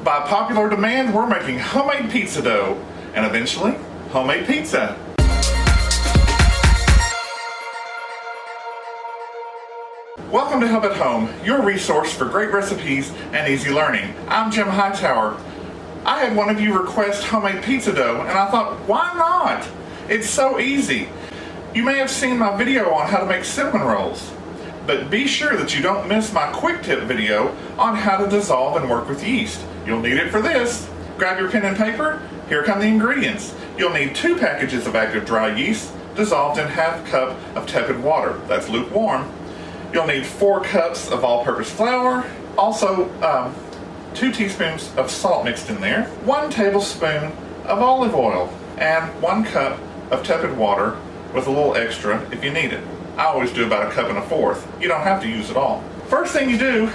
By popular demand, we're making homemade pizza dough and eventually homemade pizza. Welcome to Help at Home, your resource for great recipes and easy learning. I'm Jim Hightower. I had one of you request homemade pizza dough and I thought, why not? It's so easy. You may have seen my video on how to make cinnamon rolls, but be sure that you don't miss my quick tip video on how to dissolve and work with yeast. You'll need it for this. Grab your pen and paper. Here come the ingredients. You'll need 2 packages of active dry yeast dissolved in ½ cup of tepid water. That's lukewarm. You'll need 4 cups of all-purpose flour. Also, 2 teaspoons of salt mixed in there. 1 tablespoon of olive oil. And 1 cup of tepid water with a little extra if you need it. I always do about 1 1/4 cups. You don't have to use it all. First thing you do,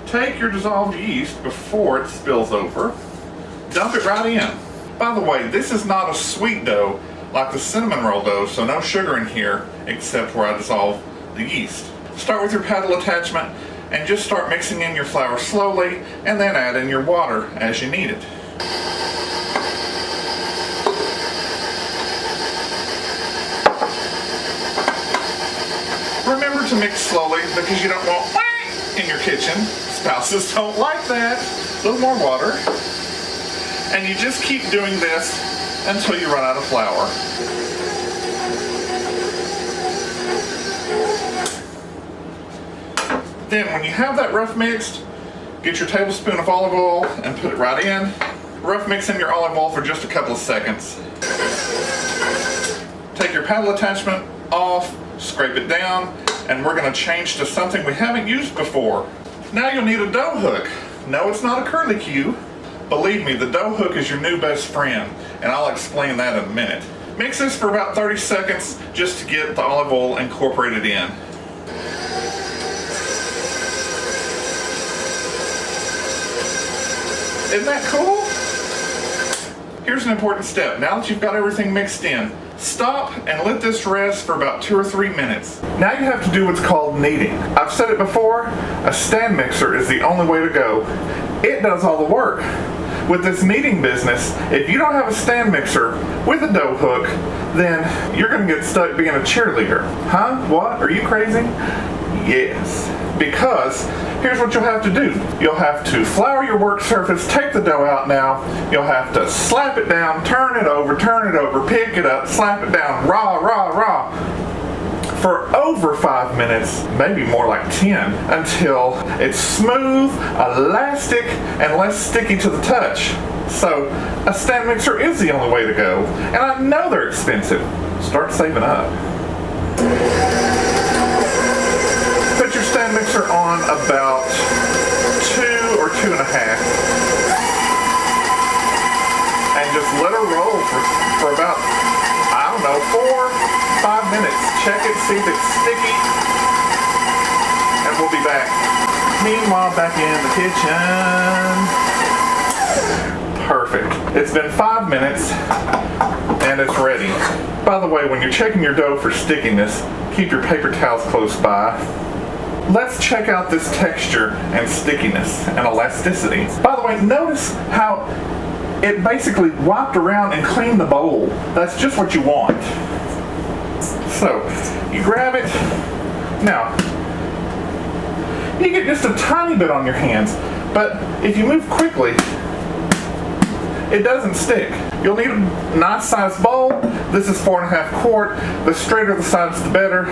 take your dissolved yeast before it spills over, dump it right in. By the way, this is not a sweet dough like the cinnamon roll dough, so no sugar in here except where I dissolve the yeast. Start with your paddle attachment and just start mixing in your flour slowly and then add in your water as you need it. Remember to mix slowly because you don't want in your kitchen. Spouses don't like that. A little more water. And you just keep doing this until you run out of flour. Then when you have that rough mixed, get your tablespoon of olive oil and put it right in. Rough mix in your olive oil for just a couple of seconds. Take your paddle attachment off, scrape it down, and we're going to change to something we haven't used before. Now you'll need a dough hook. No, it's not a curlicue. Believe me, the dough hook is your new best friend, and I'll explain that in a minute. Mix this for about 30 seconds just to get the olive oil incorporated in. Isn't that cool? Here's an important step. Now that you've got everything mixed in, stop and let this rest for about 2 or 3 minutes. Now you have to do what's called kneading. I've said it before, a stand mixer is the only way to go. It does all the work. With this kneading business, if you don't have a stand mixer with a dough hook, then you're going to get stuck being a cheerleader. Huh? What? Are you crazy? Yes. Because here's what you'll have to do. You'll have to flour your work surface, take the dough out now. You'll have to slap it down, turn it over, pick it up, slap it down, rah, for over 5 minutes, maybe more like 10, until it's smooth, elastic, and less sticky to the touch. So a stand mixer is the only way to go. And I know they're expensive. Start saving up. Put your stand mixer on about 2 or 2.5, and just let her roll for about, I don't know, 4 or 5 minutes. Check it, see if it's sticky, and we'll be back. Meanwhile, back in the kitchen. Perfect. It's been 5 minutes, and it's ready. By the way, when you're checking your dough for stickiness, keep your paper towels close by. Let's check out this texture and stickiness and elasticity. By the way, notice how it basically wiped around and cleaned the bowl. That's just what you want. So, you grab it. Now, you get just a tiny bit on your hands, but if you move quickly, it doesn't stick. You'll need a nice sized bowl. This is 4.5 quart. The straighter the sides, the better,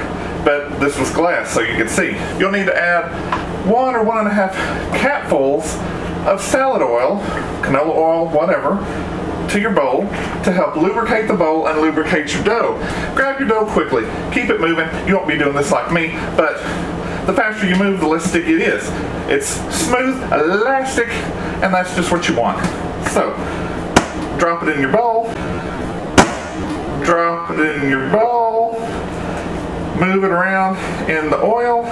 but this was glass so you can see. You'll need to add 1 or 1.5 capfuls of salad oil, canola oil, whatever, to your bowl to help lubricate the bowl and lubricate your dough. Grab your dough quickly. Keep it moving. You won't be doing this like me, but the faster you move, the less sticky it is. It's smooth, elastic, and that's just what you want. So, drop it in your bowl. Drop it in your bowl. Move it around in the oil.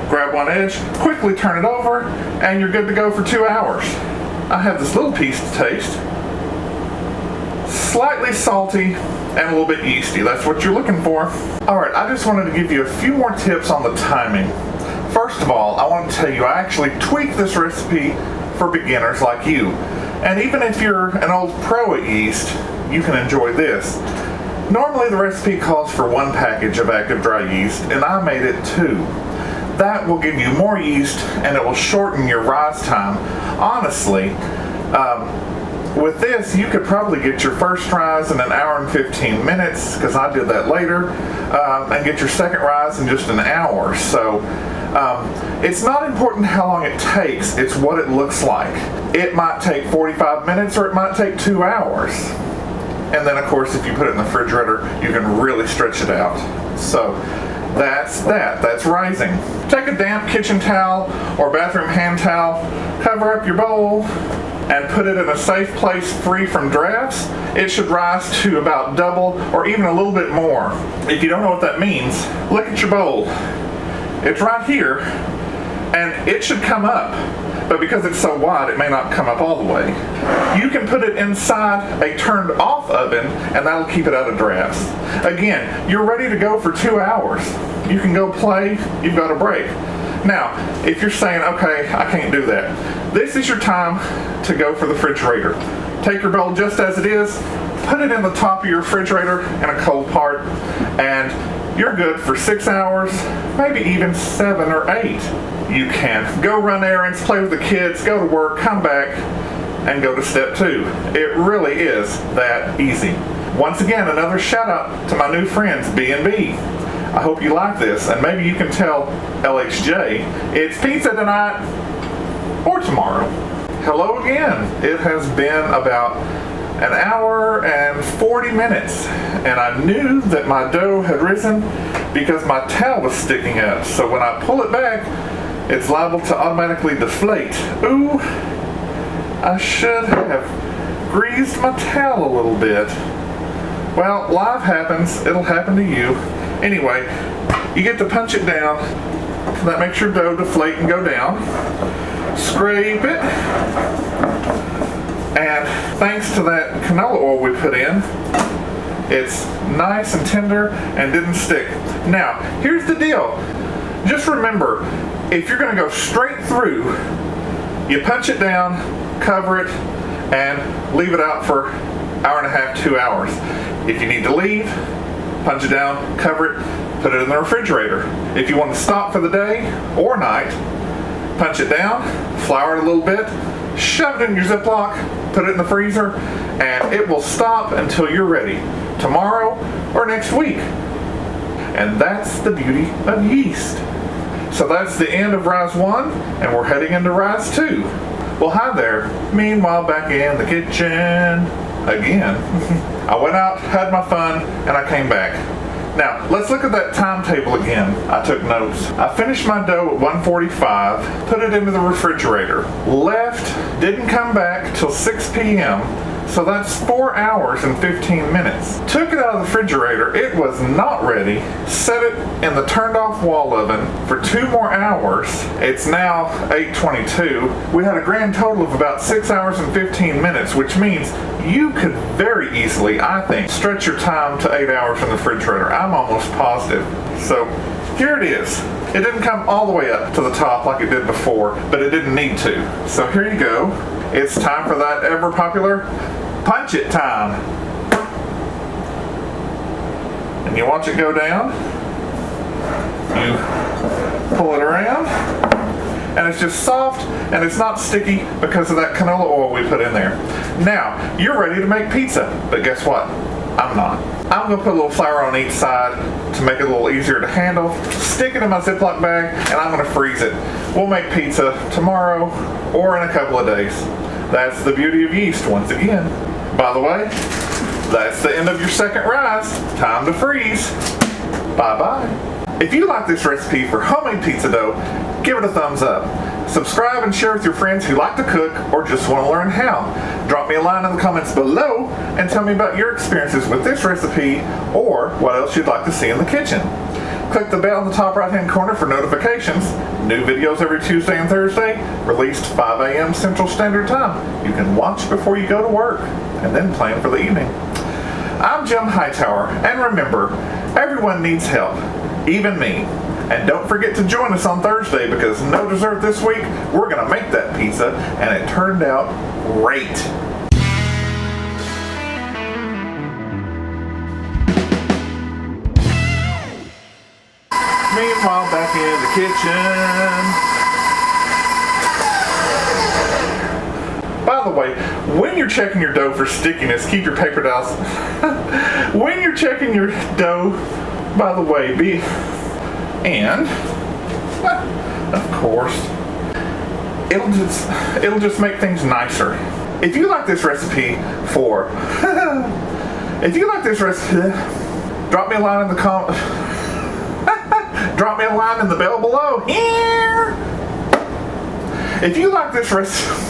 Grab one edge, quickly turn it over, and you're good to go for 2 hours. I have this little piece to taste. Slightly salty and a little bit yeasty. That's what you're looking for. Alright, I just wanted to give you a few more tips on the timing. First of all, I want to tell you I actually tweaked this recipe for beginners like you. And even if you're an old pro at yeast, you can enjoy this. Normally the recipe calls for 1 package of active dry yeast, and I made it 2. That will give you more yeast and it will shorten your rise time. Honestly, with this you could probably get your first rise in 1 hour and 15 minutes, because I did that later, and get your second rise in just 1 hour. So it's not important how long it takes, it's what it looks like. It might take 45 minutes or it might take 2 hours. And then of course if you put it in the refrigerator, you can really stretch it out. So that's rising. Take a damp kitchen towel or bathroom hand towel, cover up your bowl, and put it in a safe place free from drafts. It should rise to about double or even a little bit more. If you don't know what that means, look at your bowl. It's right here, and it should come up. But because it's so wide, it may not come up all the way. You can put it inside a turned off oven, and that'll keep it out of drafts. Again, you're ready to go for 2 hours. You can go play, you've got a break. Now, if you're saying, okay, I can't do that, this is your time to go for the refrigerator. Take your bowl just as it is, put it in the top of your refrigerator in a cold part, and you're good for 6 hours, maybe even 7 or 8. You can go run errands, play with the kids, go to work, come back, and go to step 2. It really is that easy. Once again, another shout out to my new friends, B&B. I hope you like this, and maybe you can tell LHJ it's pizza tonight or tomorrow. Hello again. It has been about 1 hour and 40 minutes, and I knew that my dough had risen because my towel was sticking up. So when I pull it back, it's liable to automatically deflate. Ooh, I should have greased my towel a little bit. Well, life happens. It'll happen to you. Anyway, you get to punch it down. That makes your dough deflate and go down. Scrape it. And thanks to that canola oil we put in, it's nice and tender and didn't stick. Now, here's the deal. Just remember, if you're going to go straight through, you punch it down, cover it, and leave it out for 1.5 hours, 2 hours. If you need to leave, punch it down, cover it, put it in the refrigerator. If you want to stop for the day or night, punch it down, flour it a little bit, shove it in your Ziploc, put it in the freezer, and it will stop until you're ready, tomorrow or next week. And that's the beauty of yeast. So that's the end of Rise 1, and we're heading into Rise 2. Well, hi there. Meanwhile, back in the kitchen again. I went out, had my fun, and I came back. Now, let's look at that timetable again. I took notes. I finished my dough at 1:45, put it into the refrigerator, left, didn't come back till 6 p.m., so that's 4 hours and 15 minutes. Took it out of the refrigerator, it was not ready, set it in the turned off wall oven for 2 more hours. It's now 8:22. We had a grand total of about 6 hours and 15 minutes, which means you could very easily, I think, stretch your time to 8 hours in the refrigerator. I'm almost positive. So here it is. It didn't come all the way up to the top like it did before, but it didn't need to. So here you go. It's time for that ever popular punch it time. And you watch it go down. You pull it around. And it's just soft and it's not sticky because of that canola oil we put in there. Now, you're ready to make pizza, but guess what? I'm not. I'm going to put a little flour on each side to make it a little easier to handle, stick it in my Ziploc bag, and I'm going to freeze it. We'll make pizza tomorrow or in a couple of days. That's the beauty of yeast once again. By the way, that's the end of your second rise. Time to freeze. Bye-bye. If you like this recipe for homemade pizza dough, give it a thumbs up. Subscribe and share with your friends who like to cook or just want to learn how. Drop me a line in the comments below and tell me about your experiences with this recipe or what else you'd like to see in the kitchen. Click the bell in the top right hand corner for notifications. New videos every Tuesday and Thursday, released 5 a.m. Central Standard Time. You can watch before you go to work and then plan for the evening. I'm Jim Hightower, and remember, everyone needs help, even me. And don't forget to join us on Thursday because no dessert this week. We're going to make that pizza, and it turned out great. Meanwhile, back in the kitchen. By the way, when you're checking your dough for stickiness, keep your paper towels. When you're checking your dough, by the way, and of course, it'll just make things nicer. If you like this recipe drop me a line in the drop me a line in the bell below. Here. If you like this recipe.